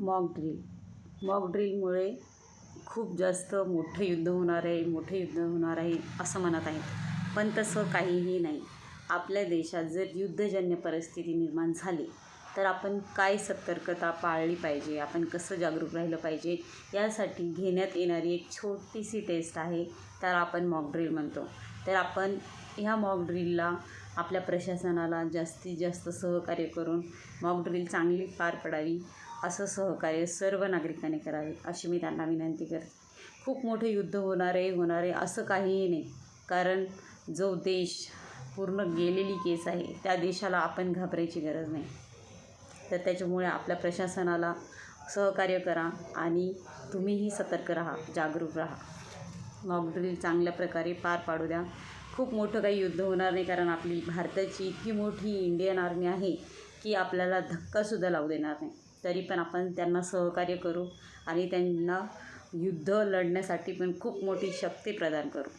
Mock ड्रिलमुळे खूप जास्त मोठं युद्ध होणार आहे असं म्हणत आहेत. पण तसं काहीही नाही. आपल्या देशात जर युद्धजन्य परिस्थिती निर्माण झाली तर आपण काय सतर्कता पाळली पाहिजे, आपण कसं जागरूक राहिलं पाहिजे, यासाठी घेण्यात येणारी एक छोटीशी टेस्ट आहे, त्याला आपण मॉक ड्रिल म्हणतो. तर आपण ह्या मॉक ड्रिलला आपल्या प्रशासनाला जास्तीत जास्त सहकार्य करून मॉक ड्रिल चांगली पार पडावी असं सहकार्य सर्व नागरिकांनी करावे अशी मी त्यांना विनंती करते. खूप मोठे युद्ध होणार आहे असं काहीही नाही, कारण जो देश पूर्ण गेलेली केस आहे त्या देशाला आपण घाबरायची गरज नाही. तर त्याच्यामुळे आपल्या प्रशासनाला सहकार्य करा आणि तुम्हीही सतर्क राहा, जागरूक राहा. मॉक ड्रिल चांगल्या प्रकारे पार पाडू द्या. खूप मोठं काही युद्ध होणार नाही, कारण आपली भारताची इतकी मोठी इंडियन आर्मी आहे की आपल्याला धक्कासुद्धा लावू देणार नाही. तरी पण आपण त्यांना सहकार्य करू आणि त्यांना युद्ध लढण्यासाठी पण खूप मोठी शक्ती प्रदान करू.